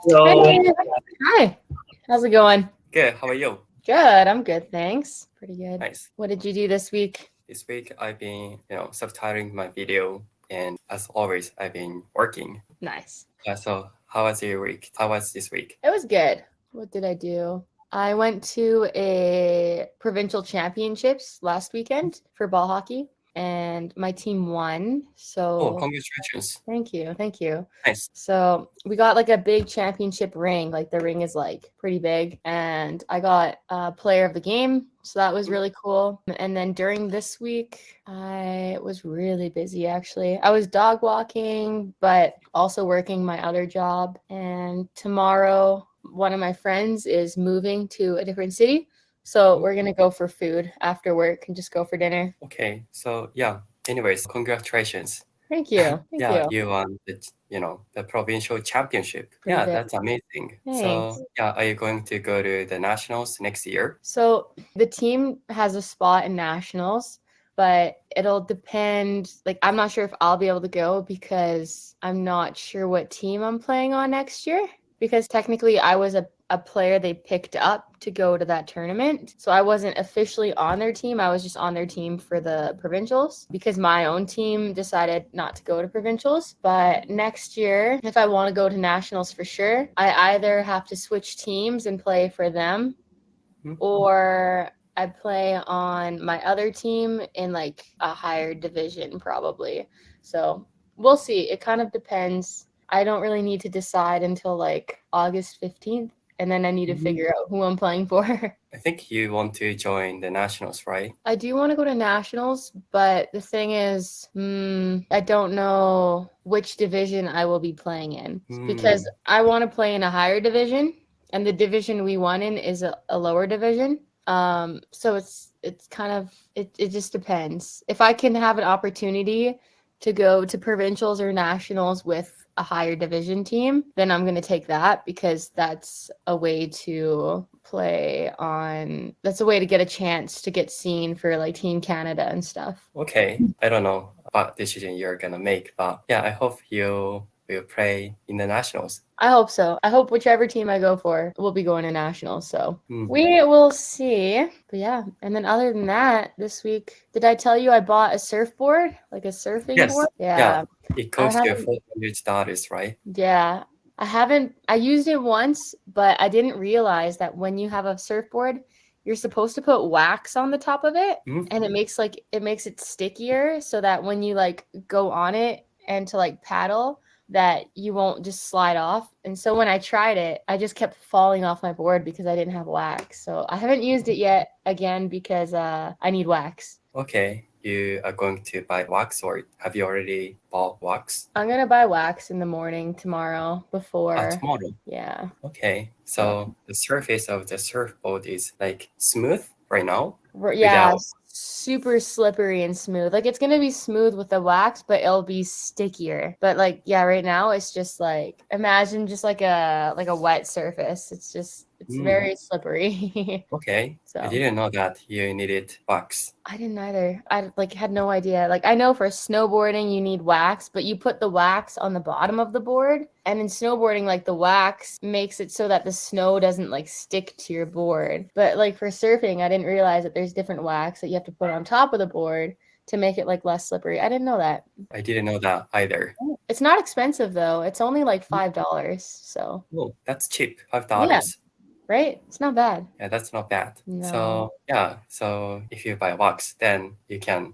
Hey. Hi. How's it going? Good. How are you? Good. I'm good. Thanks. Pretty good. Nice. What did you do this week? This week I've been, subtitling my video, and as always, I've been working. Nice. Yeah. So how was your week? How was this week? It was good. What did I do? I went to a provincial championships last weekend for ball hockey, and my team won. Oh, So congratulations. thank you. Thank you. Nice. So we got like a big championship ring. Like the ring is like pretty big, and I got player of the game. So that was really cool. And then during this week, I was really busy actually. I was dog walking, but also working my other job. And tomorrow, one of my friends is moving to a different city. So we're going to go for food after work and just go for dinner. Okay. So yeah. Anyways, congratulations. Thank you. Thank Yeah, you. you won the provincial championship. Pretty Yeah, big. that's amazing. Thanks. So yeah, are you going to go to the nationals next year? So the team has a spot in nationals, but it'll depend. Like, I'm not sure if I'll be able to go because I'm not sure what team I'm playing on next year. Because technically, I was a player they picked up to go to that tournament. So I wasn't officially on their team. I was just on their team for the provincials because my own team decided not to go to provincials. But next year, if I want to go to nationals for sure, I either have to switch teams and play for them, or I play on my other team in like a higher division probably. So we'll see. It kind of depends. I don't really need to decide until like August 15th, and then I need to figure out who I'm playing for. I think you want to join the nationals, right? I do want to go to nationals, but the thing is, I don't know which division I will be playing in because I want to play in a higher division, and the division we won in is a lower division. So it's kind of it just depends. If I can have an opportunity to go to provincials or nationals with a higher division team, then I'm going to take that because that's a way to that's a way to get a chance to get seen for like Team Canada and stuff. Okay. I don't know what decision you're gonna make, but yeah, I hope you will play in the nationals. I hope so. I hope whichever team I go for will be going to nationals. So we will see. But yeah. And then other than that, this week, did I tell you I bought a surfboard? Like a surfing board? Yeah. It costs you $400, right? Yeah. I used it once, but I didn't realize that when you have a surfboard, you're supposed to put wax on the top of it, and it makes it stickier so that when you like go on it and to like paddle, that you won't just slide off. And so when I tried it, I just kept falling off my board because I didn't have wax. So I haven't used it yet again because I need wax. Okay. You are going to buy wax, or have you already bought wax? I'm going to buy wax in the morning tomorrow before. Tomorrow? Yeah. Okay. So the surface of the surfboard is like smooth right now? Yeah. Super slippery and smooth. Like it's gonna be smooth with the wax, but it'll be stickier. But like, yeah, right now it's just like imagine just like a wet surface. It's very slippery. Okay. So I didn't know that you needed wax. I didn't either. I like had no idea. Like I know for snowboarding you need wax, but you put the wax on the bottom of the board, and in snowboarding like the wax makes it so that the snow doesn't like stick to your board. But like for surfing, I didn't realize that there's different wax that you have to put on top of the board to make it like less slippery. I didn't know that. I didn't know that either. It's not expensive though. It's only like $5. So. Oh, that's cheap. $5. Yeah. Right? It's not bad. Yeah, that's not bad. No. So yeah, so if you buy wax, then you can,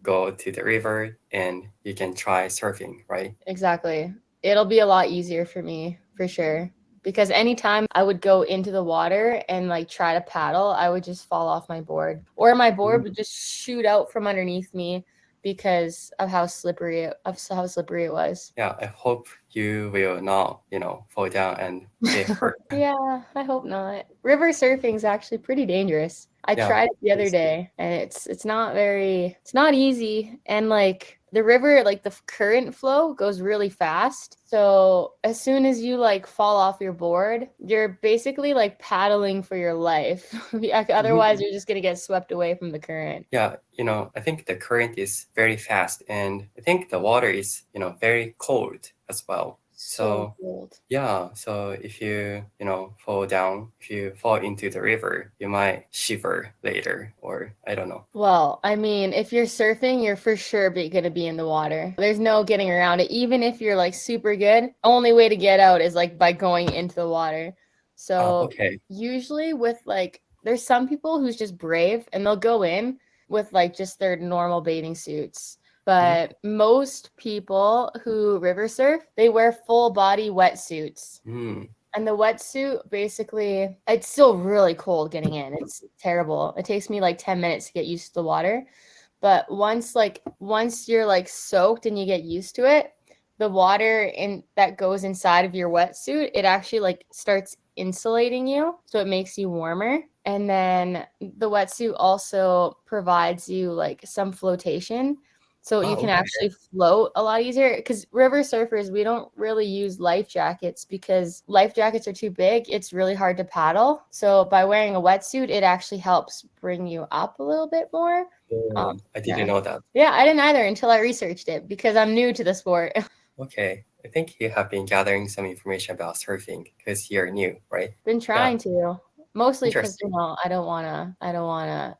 go to the river and you can try surfing, right? Exactly. It'll be a lot easier for me, for sure. Because anytime I would go into the water and like try to paddle, I would just fall off my board. Or my board would just shoot out from underneath me because of how slippery it was. Yeah, I hope you will not, fall down and get hurt. Yeah, I hope not. River surfing is actually pretty dangerous. I tried it the other day, and it's not easy. And like the river, like the current flow goes really fast. So as soon as you like fall off your board, you're basically like paddling for your life. Otherwise, you're just gonna get swept away from the current. Yeah, I think the current is very fast, and I think the water is, very cold as well. So cold. Yeah, so if you fall down, if you fall into the river, you might shiver later, or I don't know. Well, I mean, if you're surfing, you're for sure going to be in the water. There's no getting around it. Even if you're like super good, only way to get out is like by going into the water. So Okay. usually with like, there's some people who's just brave and they'll go in with like just their normal bathing suits. But most people who river surf, they wear full body wetsuits. And the wetsuit, basically, it's still really cold getting in. It's terrible. It takes me like 10 minutes to get used to the water. But once you're like soaked and you get used to it, the water that goes inside of your wetsuit, it actually like starts insulating you. So it makes you warmer. And then the wetsuit also provides you like some flotation. So you can actually float a lot easier, because river surfers, we don't really use life jackets because life jackets are too big. It's really hard to paddle. So by wearing a wetsuit, it actually helps bring you up a little bit more. I didn't know that. Yeah, I didn't either until I researched it because I'm new to the sport. Okay. I think you have been gathering some information about surfing because you're new, right? Been trying to. Mostly because Interesting. I don't wanna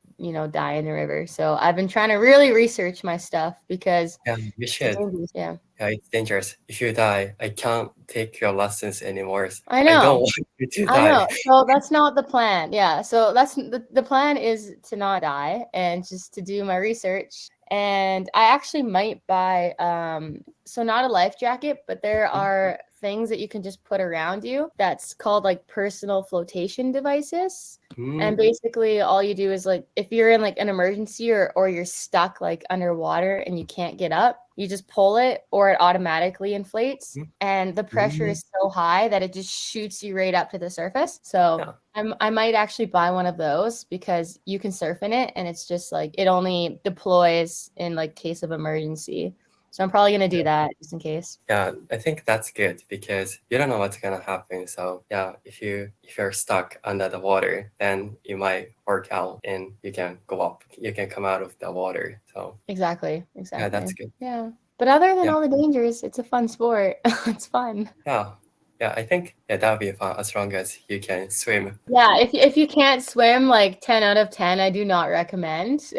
die in the river. So I've been trying to really research my stuff because Yeah, you should. Yeah, it's dangerous. If you die, I can't take your lessons anymore. I know. I don't want you to die. I know. So that's not the plan. Yeah. So that's the plan is to not die and just to do my research. And I actually might buy so not a life jacket, but there are things that you can just put around you that's called like personal flotation devices. And basically all you do is like if you're in like an emergency or you're stuck like underwater and you can't get up, you just pull it or it automatically inflates and the pressure is so high that it just shoots you right up to the surface. So I might actually buy one of those because you can surf in it and it's just like it only deploys in like case of emergency. So I'm probably going to do that just in case. Yeah, I think that's good because you don't know what's going to happen. So yeah, if you're stuck under the water, then you might work out and you can go up. You can come out of the water. So Exactly. yeah, that's good. Yeah. But other than all the dangers, it's a fun sport. It's fun. Yeah, I think that would be fun as long as you can swim. Yeah, if you can't swim, like 10 out of 10, I do not recommend.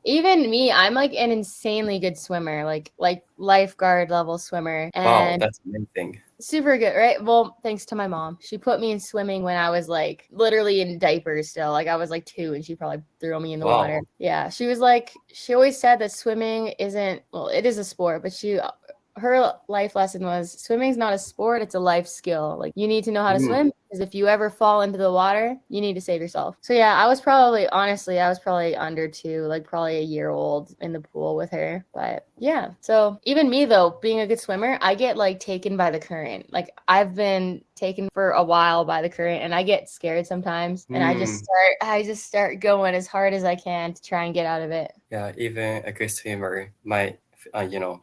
Even me, I'm like an insanely good swimmer, like lifeguard level swimmer. And Wow, that's amazing. Super good, right? Well, thanks to my mom. She put me in swimming when I was like literally in diapers still. Like I was like 2 and she probably threw me in the water. Yeah, she always said that swimming isn't, well, it is a sport, but her life lesson was swimming's not a sport, it's a life skill. Like you need to know how to swim because if you ever fall into the water, you need to save yourself. So yeah, I was probably under 2, like probably a year old in the pool with her. But yeah, so even me though, being a good swimmer, I get like taken by the current. Like I've been taken for a while by the current and I get scared sometimes and I just start going as hard as I can to try and get out of it. Yeah, even a good swimmer might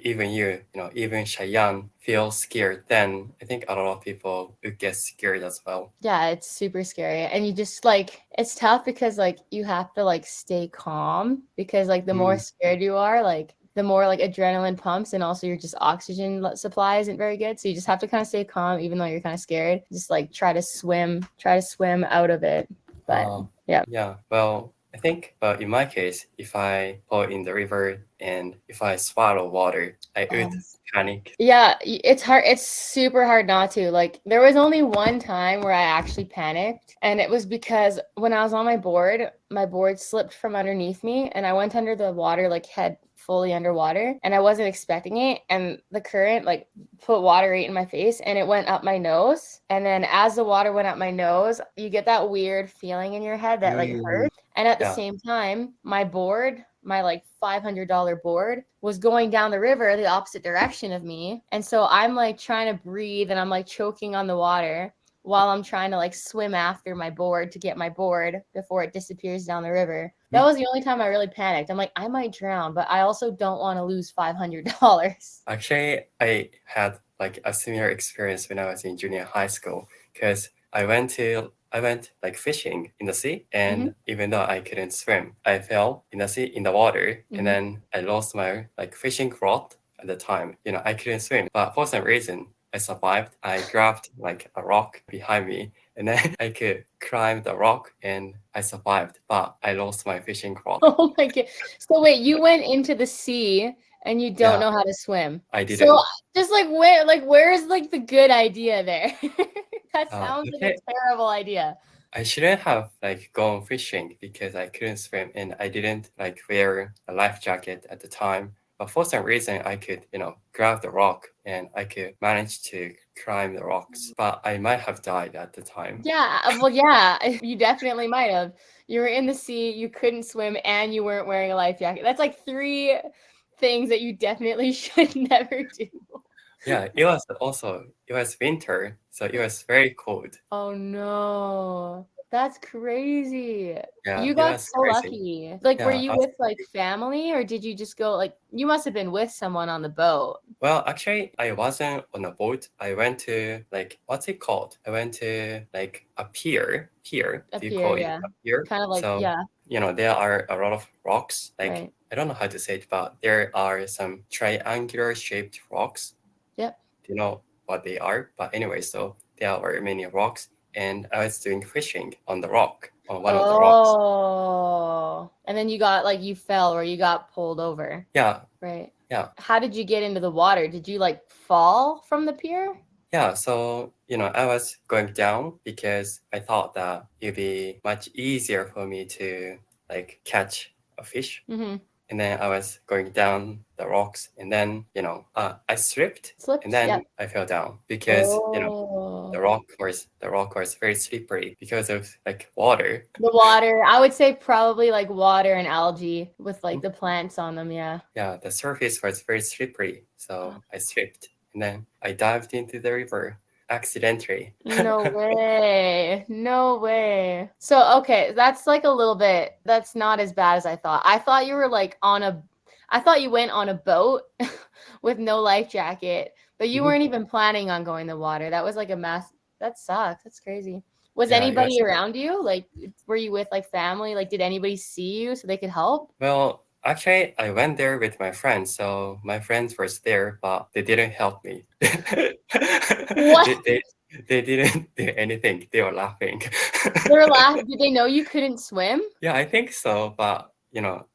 even Cheyenne feels scared, then I think a lot of people would get scared as well. Yeah, it's super scary. And you just like, it's tough because like you have to like stay calm because like the more scared you are, like the more like adrenaline pumps and also your just oxygen supply isn't very good. So you just have to kind of stay calm even though you're kind of scared. Just like try to swim out of it. But yeah. Yeah, well, I think, but in my case, if I fall in the river and if I swallow water, I would panic. Yeah, it's hard. It's super hard not to. Like, there was only one time where I actually panicked, and it was because when I was on my board slipped from underneath me, and I went under the water, like head fully underwater, and I wasn't expecting it, and the current like put water right in my face, and it went up my nose, and then as the water went up my nose, you get that weird feeling in your head that like hurts, and at the same time, my like $500 board was going down the river the opposite direction of me. And so I'm like trying to breathe and I'm like choking on the water while I'm trying to like swim after my board to get my board before it disappears down the river. That was the only time I really panicked. I'm like, I might drown, but I also don't want to lose $500. Actually, I had like a similar experience when I was in junior high school because I went like fishing in the sea, and even though I couldn't swim, I fell in the sea in the water, and then I lost my like fishing rod. at the time. I couldn't swim, but for some reason, I survived. I grabbed like a rock behind me, and then I could climb the rock, and I survived, but I lost my fishing rod. Oh my god. So wait, you went into the sea and you don't know how to swim. I So didn't. just where's like the good idea there? That sounds like Okay. a terrible idea. I shouldn't have like gone fishing because I couldn't swim and I didn't like wear a life jacket at the time. But for some reason, I could, grab the rock and I could manage to climb the rocks. But I might have died at the time. Yeah, well, yeah, you definitely might have. You were in the sea, you couldn't swim, and you weren't wearing a life jacket. That's like 3 things that you definitely should never do. Yeah, it was winter, so it was very cold. Oh no. That's crazy. Yeah, You it got was so crazy. lucky. Like, were Yeah, you with like family or did you just go like you must have been with someone on the boat? Well, actually, I wasn't on a boat. I went to like, what's it called? I went to like a pier. Pier. A Do you pier, call it yeah. a pier? Kind of like, So, yeah, there are a lot of rocks. Like, right. I don't know how to say it, but there are some triangular shaped rocks. Yep. Do you know what they are? But anyway, so there were many rocks, and I was doing fishing on the rock, on one of the rocks. Oh. And then you got like you fell or you got pulled over. Yeah, Right. yeah. How did you get into the water? Did you like fall from the pier? Yeah, so, I was going down because I thought that it'd be much easier for me to like catch a fish. Mm-hmm. And then I was going down the rocks and then, I slipped Slipped? and then Yep. I fell down because, Oh. the rock was very slippery because of like water. The water, I would say probably like water and algae with like the plants on them, yeah. Yeah, the surface was very slippery. So I slipped and then I dived into the river accidentally. No way. No way. So, okay, that's like a little bit, that's not as bad as I thought. I thought you were like I thought you went on a boat with no life jacket, but you Mhm. weren't even planning on going the water. That was like that sucks. That's crazy. Was Yeah, it anybody was- around you? Like, were you with like family? Like, did anybody see you so they could help? Well, actually, I went there with my friends. So my friends were there, but they didn't help me. What? They didn't do anything. They were laughing. They were laughing. Did they know you couldn't swim? Yeah, I think so. But,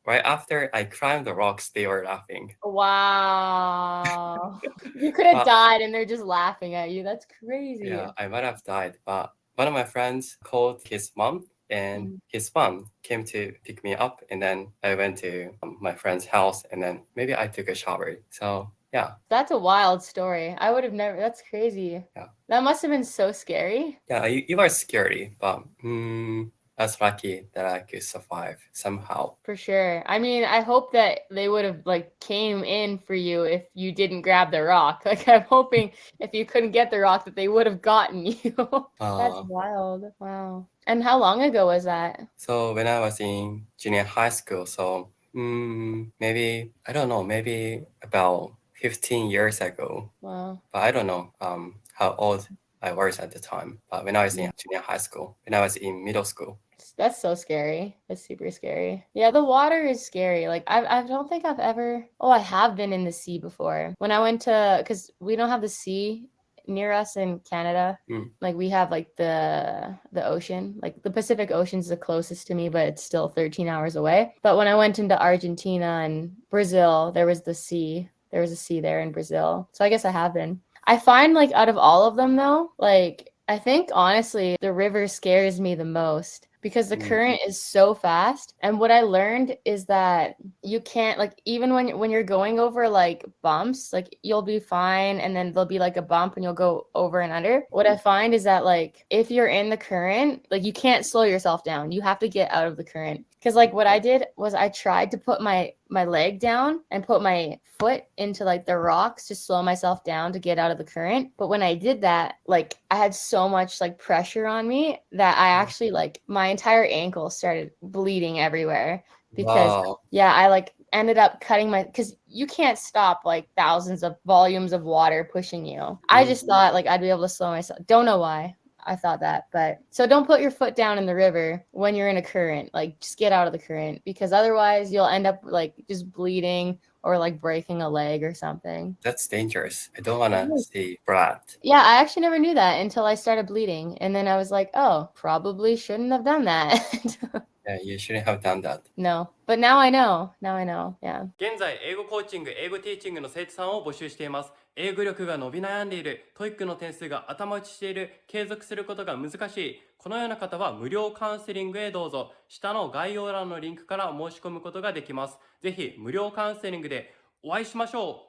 right after I climbed the rocks, they were laughing. Wow. You could have But- died and they're just laughing at you. That's crazy. Yeah, I might have died. But one of my friends called his mom, and his mom came to pick me up. And then I went to my friend's house, and then maybe I took a shower. So, yeah. That's a wild story. I would have never, that's crazy. Yeah. That must have been so scary. Yeah, it was scary, but I was lucky that I could survive somehow. For sure. I mean, I hope that they would have like came in for you if you didn't grab the rock. Like I'm hoping if you couldn't get the rock that they would have gotten you. That's wild. Wow. And how long ago was that? So when I was in junior high school, so maybe, I don't know, maybe about 15 years ago. Wow. But I don't know how old I was at the time. But when I was in junior high school, when I was in middle school. That's so scary. That's super scary. Yeah, the water is scary. Like I don't think I've ever, I have been in the sea before. When I went to, because we don't have the sea near us in Canada. Like we have like the ocean, like the Pacific Ocean's the closest to me, but it's still 13 hours away. But when I went into Argentina and Brazil, there was the sea. There was a sea there in Brazil. So I guess I have been. I find like out of all of them though, like I think honestly the river scares me the most because the current is so fast. And what I learned is that you can't, like, even when you're going over like bumps, like you'll be fine and then there'll be like a bump and you'll go over and under. What I find is that like if you're in the current, like you can't slow yourself down. You have to get out of the current. Because like what I did was I tried to put my leg down and put my foot into like the rocks to slow myself down to get out of the current. But when I did that, like I had so much like pressure on me that I actually like my entire ankle started bleeding everywhere because I like ended up cutting because you can't stop like thousands of volumes of water pushing you. I just thought like I'd be able to slow myself. Don't know why I thought that, but so don't put your foot down in the river when you're in a current. Like just get out of the current because otherwise you'll end up like just bleeding or like breaking a leg or something. That's dangerous. I don't want to see blood. Yeah, I actually never knew that until I started bleeding. And then I was like, oh, probably shouldn't have done that. Yeah, you shouldn't have done that. No, but now I know. Now I know. Yeah. 現在、英語コーチング、英語ティーチングの生徒さんを募集しています。英語力が伸び悩んでいる、TOEIC の点数が頭打ちしている、継続することが難しい。このような方は無料カウンセリングへどうぞ。下の概要欄のリンクから申し込むことができます。ぜひ無料カウンセリングでお会いしましょう。